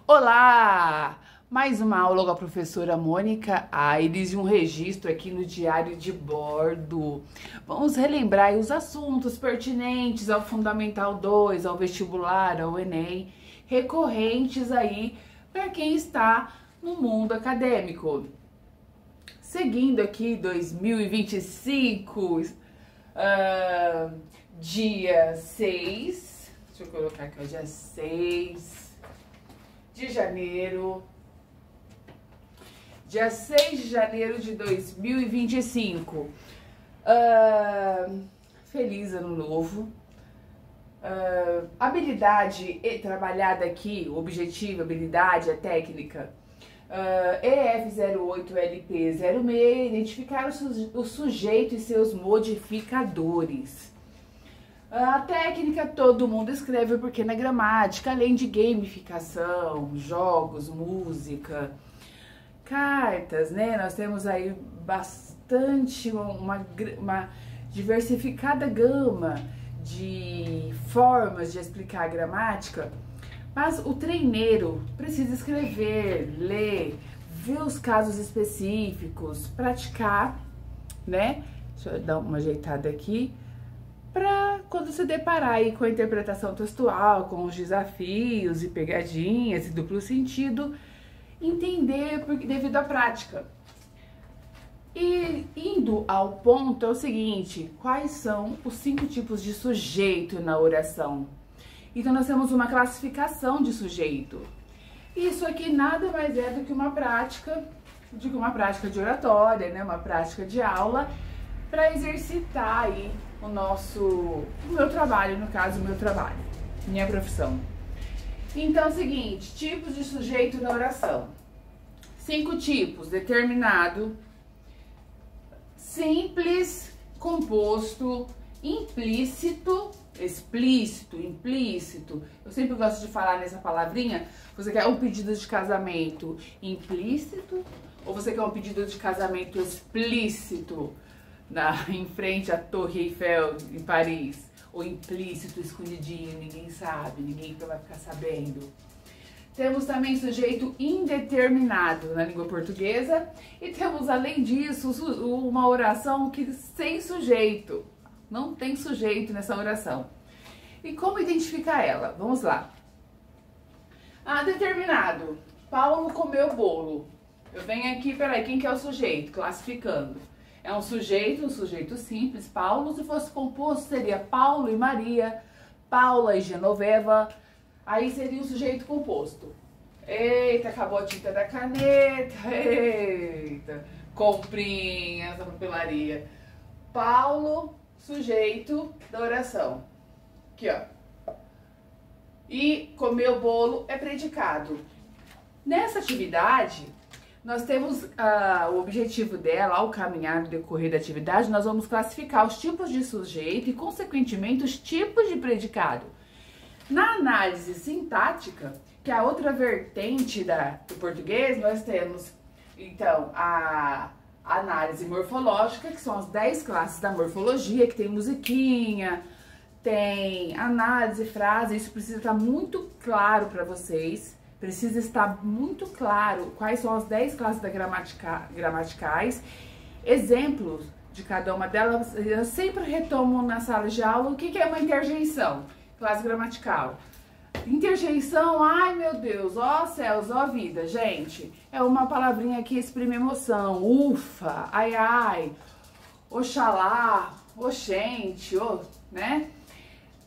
Olá! Mais uma aula com a professora Mônica Aires e um registro aqui no diário de bordo. Vamos relembrar aí os assuntos pertinentes ao Fundamental 2, ao vestibular, ao Enem, recorrentes aí para quem está no mundo acadêmico. Seguindo aqui 2025, dia 6, deixa eu colocar aqui, dia 6 de janeiro, dia 6 de janeiro de 2025. Feliz ano novo. Habilidade trabalhada aqui, o objetivo, habilidade, a técnica. EF08LP06, identificar o sujeito e seus modificadores. A técnica todo mundo escreve porque na gramática, além de gamificação, jogos, música, cartas, né? Nós temos aí bastante, uma diversificada gama de formas de explicar a gramática, mas o treineiro precisa escrever, ler, ver os casos específicos, praticar, né? Deixa eu dar uma ajeitada aqui, para quando se deparar aí com a interpretação textual, com os desafios e pegadinhas e duplo sentido, entender devido à prática. E indo ao ponto é o seguinte: quais são os 5 tipos de sujeito na oração? Então nós temos uma classificação de sujeito. Isso aqui nada mais é do que uma prática de oratória, né? Uma prática de aula para exercitar aí o meu trabalho, no caso, minha profissão. Então é o seguinte: tipos de sujeito na oração. 5 tipos: determinado, simples, composto, implícito, explícito, implícito. Eu sempre gosto de falar nessa palavrinha. Você quer um pedido de casamento implícito ou você quer um pedido de casamento explícito em frente à Torre Eiffel em Paris? Ou implícito, escondidinho, ninguém sabe, ninguém vai ficar sabendo. Temos também sujeito indeterminado na língua portuguesa e temos, além disso, uma oração que sem sujeito. Não tem sujeito nessa oração. E como identificar ela? Vamos lá. Determinado. Paulo comeu bolo. Eu venho aqui, peraí, quem que é o sujeito? Classificando. É um sujeito simples, Paulo. Se fosse composto, seria Paulo e Maria, Paula e Genoveva. Aí seria um sujeito composto. Eita, acabou a tinta da caneta. Eita, comprinha, essa papelaria. Paulo, sujeito da oração. Aqui, ó. E comeu bolo é predicado. Nessa atividade, nós temos o objetivo dela, ao caminhar no decorrer da atividade, nós vamos classificar os tipos de sujeito e, consequentemente, os tipos de predicado. Na análise sintática, que é a outra vertente do português, nós temos, então, a análise morfológica, que são as 10 classes da morfologia, que tem musiquinha, tem análise, frase. Isso precisa estar muito claro para vocês. Precisa estar muito claro quais são as 10 classes gramaticais, exemplos de cada uma delas. Eu sempre retomo na sala de aula o que é uma interjeição, classe gramatical. Interjeição, ai meu Deus, ó céus, ó vida, gente, é uma palavrinha que exprime emoção, ufa, ai ai, oxalá, oxente, né?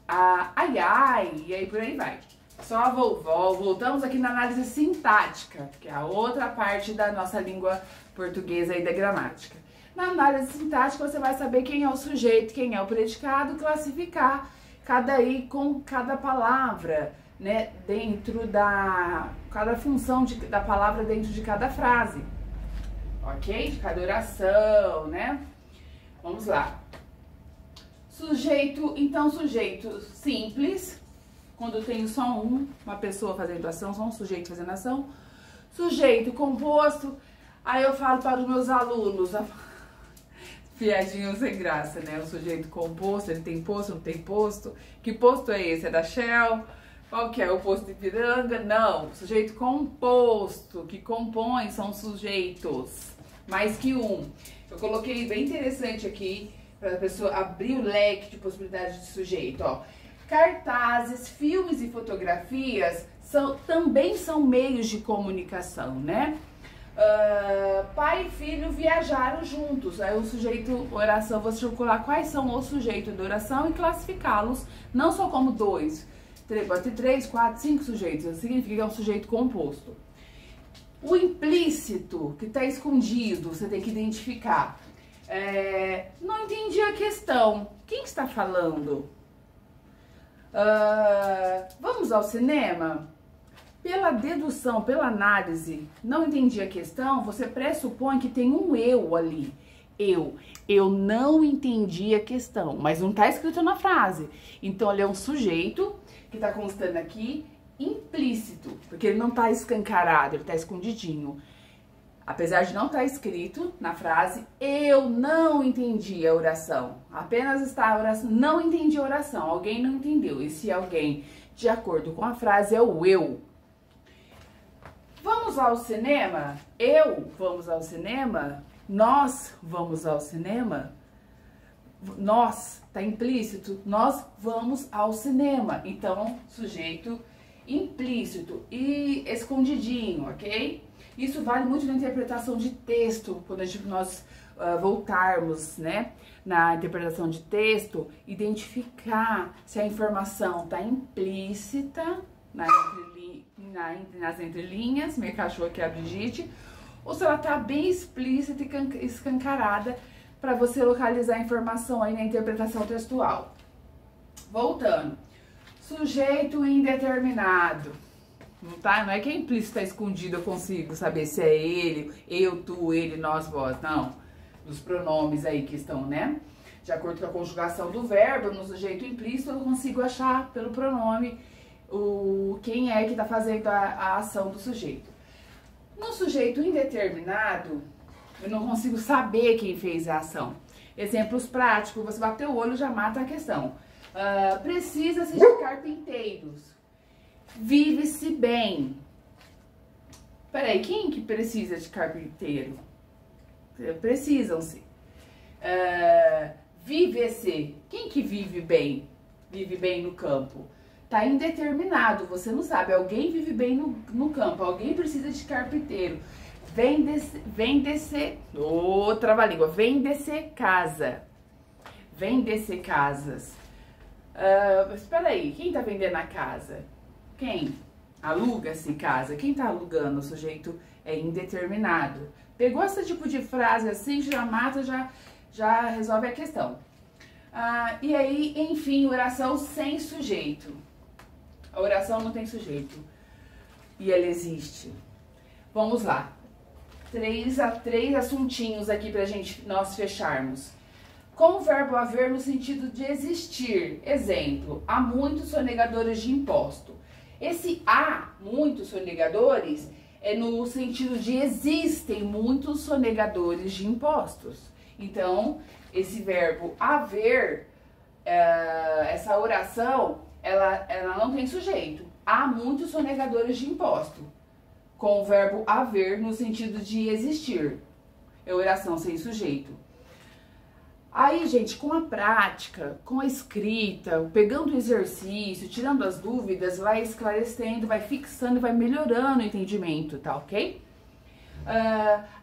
Ai ai, e aí por aí vai. Só voltamos aqui na análise sintática, que é a outra parte da nossa língua portuguesa e da gramática. Na análise sintática você vai saber quem é o sujeito, quem é o predicado, classificar com cada palavra, né, dentro cada função da palavra dentro de cada frase, ok? De cada oração, né? Vamos lá. Sujeito, então, sujeito simples, quando tem só uma pessoa fazendo ação, só um sujeito fazendo ação. Sujeito composto, aí eu falo para os meus alunos, piadinha sem graça, né? O sujeito composto, ele tem posto, não tem posto. Que posto é esse? É da Shell? Qual que é o oposto de Ipiranga? Não, sujeito composto, que compõe, são sujeitos, mais que um. Eu coloquei bem interessante aqui, para a pessoa abrir o leque de possibilidades de sujeito, ó. Cartazes, filmes e fotografias também são meios de comunicação, né? Pai e filho viajaram juntos. Aí o sujeito, oração, você calcular quais são os sujeitos da oração e classificá-los, não só como dois, pode ter 3, 4, 5 sujeitos, isso significa que é um sujeito composto. O implícito, que está escondido, você tem que identificar. Não entendi a questão. Quem está falando? Vamos ao cinema? Pela dedução, pela análise, não entendi a questão, você pressupõe que tem um eu ali. Eu não entendi a questão, mas não está escrito na frase. Então, ele é um sujeito que está constando aqui implícito, porque ele não está escancarado, ele está escondidinho. Apesar de não estar escrito na frase, eu não entendi a oração. Apenas está a oração, não entendi a oração, alguém não entendeu. Esse alguém, de acordo com a frase, é o eu. Vamos ao cinema? Vamos ao cinema? Nós vamos ao cinema? Nós, tá implícito, nós vamos ao cinema. Então, sujeito implícito e escondidinho, ok? Isso vale muito na interpretação de texto, quando nós voltarmos, né, na interpretação de texto, identificar se a informação tá implícita nas entrelinhas, minha cachorra aqui é a Brigitte, ou se ela tá bem explícita e escancarada para você localizar a informação aí na interpretação textual. Voltando, sujeito indeterminado, não é que é implícito, tá escondido, eu consigo saber se é ele, eu, tu, ele, nós, vós, não, dos pronomes aí que estão, né? De acordo com a conjugação do verbo, no sujeito implícito eu consigo achar pelo pronome quem é que está fazendo a ação do sujeito. No sujeito indeterminado, eu não consigo saber quem fez a ação. Exemplos práticos, você bateu o olho já mata a questão. Precisa-se de carpinteiros. Vive-se bem. Peraí, quem que precisa de carpinteiro? Precisam-se. Vive-se. Quem que vive bem? Vive bem no campo. Tá indeterminado, você não sabe. Alguém vive bem no campo, alguém precisa de carpinteiro. Vem descer, trava-língua, vem descer casa. Vem descer casas. Espera aí, quem tá vendendo a casa? Quem? Aluga-se casa. Quem tá alugando? O sujeito é indeterminado. Pegou esse tipo de frase assim, já mata, já resolve a questão. E aí, enfim, oração sem sujeito. A oração não tem sujeito. E ela existe. Vamos lá. Três assuntinhos aqui pra nós fecharmos. Com o verbo haver no sentido de existir. Exemplo, há muitos sonegadores de imposto. Esse há muitos sonegadores é no sentido de existem muitos sonegadores de impostos. Então, esse verbo haver, essa oração, ela não tem sujeito. Há muitos sonegadores de imposto. Com o verbo haver no sentido de existir. É oração sem sujeito. Aí, gente, com a prática, com a escrita, pegando o exercício, tirando as dúvidas, vai esclarecendo, vai fixando, vai melhorando o entendimento, tá ok?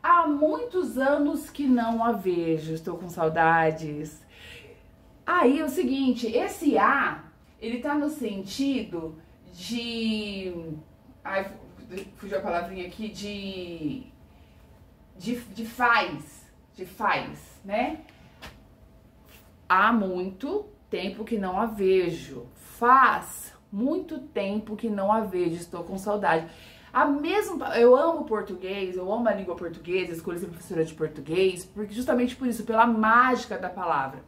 Há muitos anos que não a vejo, estou com saudades. Aí é o seguinte, esse a, ele tá no sentido de... Ai, fugiu a palavrinha aqui, de faz, né? Há muito tempo que não a vejo. Faz muito tempo que não a vejo, estou com saudade. Eu amo português, eu amo a língua portuguesa, escolhi ser professora de português, porque justamente por isso, pela mágica da palavra.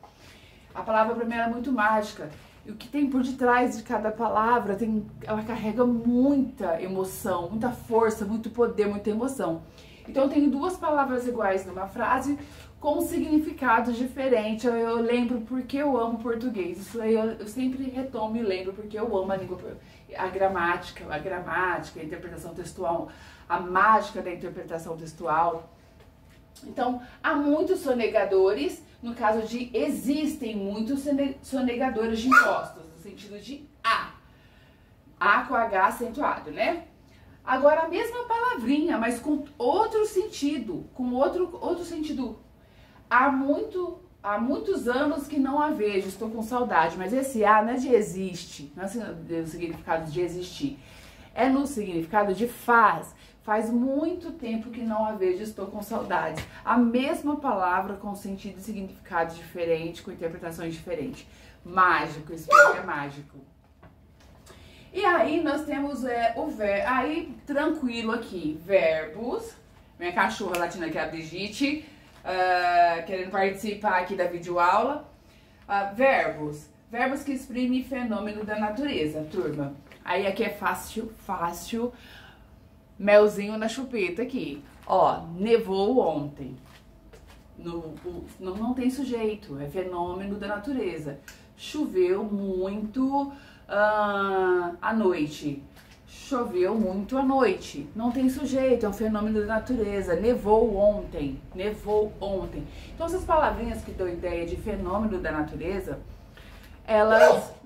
A palavra para mim é muito mágica. E o que tem por detrás de cada palavra, ela carrega muita emoção, muita força, muito poder, muita emoção. Então eu tenho duas palavras iguais numa frase, com significados diferentes. Eu lembro porque eu amo português. Isso aí eu sempre retomo e lembro porque eu amo a língua, a gramática, a interpretação textual, a mágica da interpretação textual. Então, há muitos sonegadores, no caso de existem muitos sonegadores de impostos, no sentido de A com H acentuado, né? Agora, a mesma palavrinha, mas com outro sentido, com outro sentido. Há muitos anos que não a vejo, estou com saudade, mas esse A não é de existe, não é no significado de existir, é no significado de faz. Faz muito tempo que não a vejo, estou com saudades. A mesma palavra com sentido e significado diferente, com interpretações diferentes. Mágico, isso é mágico. E aí nós temos aí tranquilo aqui, verbos. Minha cachorra latina aqui, a Brigitte, querendo participar aqui da videoaula. Verbos que exprimem fenômeno da natureza, turma. Aí aqui é fácil. Melzinho na chupeta aqui. Ó, nevou ontem. Não tem sujeito, é fenômeno da natureza. Choveu muito à noite. Choveu muito à noite. Não tem sujeito, é um fenômeno da natureza. Nevou ontem. Então essas palavrinhas que dão ideia de fenômeno da natureza, elas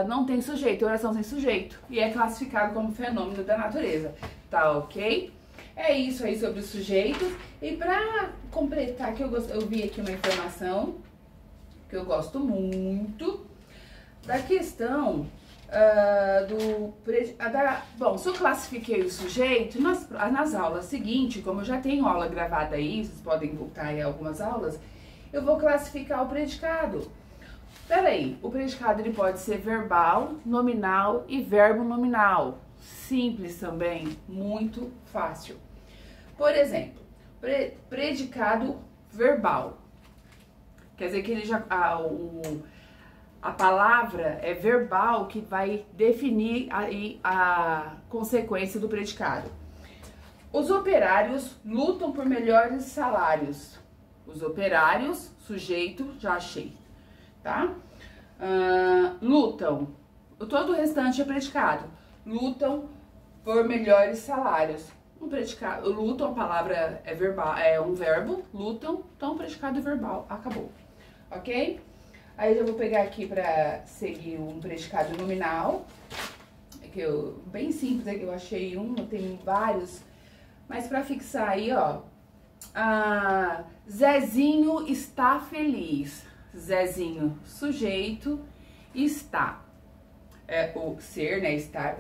não tem sujeito, oração sem sujeito. E é classificado como fenômeno da natureza. Tá ok? É isso aí sobre os sujeitos. E pra completar, que eu vi aqui uma informação que eu gosto muito da questão bom, se eu classifiquei o sujeito, nas aulas seguintes, como eu já tenho aula gravada aí, vocês podem voltar aí algumas aulas, eu vou classificar o predicado. Peraí, o predicado ele pode ser verbal, nominal e verbo nominal. Simples também, muito fácil. Por exemplo, predicado verbal. Quer dizer que ele já a palavra é verbal que vai definir aí a consequência do predicado. Os operários lutam por melhores salários. Os operários, sujeito, já achei, tá? Lutam. Todo o restante é predicado. Lutam por melhores salários. Um predicado, lutam, a palavra é verbal, é um verbo, lutam, então o predicado é verbal, acabou. Ok? Aí eu vou pegar aqui pra seguir um predicado nominal, que bem simples, é que eu achei eu tenho vários, mas pra fixar aí, ó, Zezinho está feliz. Zezinho, sujeito, está. É o ser, né? Estar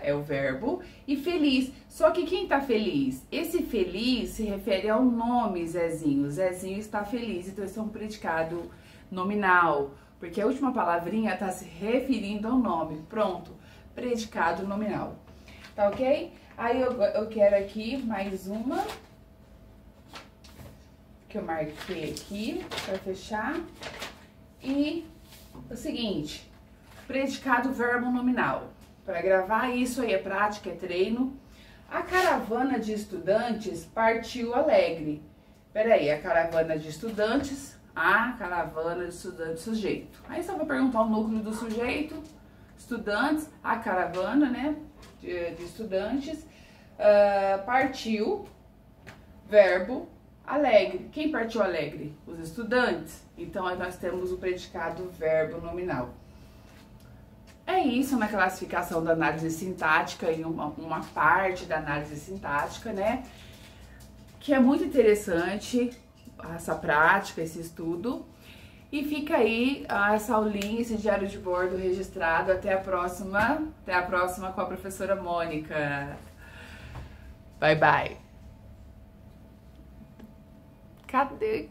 é o verbo. E feliz. Só que quem tá feliz? Esse feliz se refere ao nome Zezinho. Zezinho está feliz. Então, esse é um predicado nominal. Porque a última palavrinha tá se referindo ao nome. Pronto. Predicado nominal. Tá ok? Aí eu quero aqui mais uma. Que eu marquei aqui para fechar. E o seguinte. Predicado verbo nominal. Para gravar isso aí é prática, é treino. A caravana de estudantes partiu alegre. Peraí, a caravana de estudantes, sujeito. Aí só vou perguntar o núcleo do sujeito, estudantes, a caravana, né, de estudantes, partiu, verbo, alegre. Quem partiu alegre? Os estudantes. Então, aí nós temos o predicado verbo nominal. É isso na classificação da análise sintática e uma parte da análise sintática, né? Que é muito interessante essa prática, esse estudo. E fica aí essa aulinha, esse diário de bordo registrado. Até a próxima com a professora Mônica. Bye, bye. Cadê?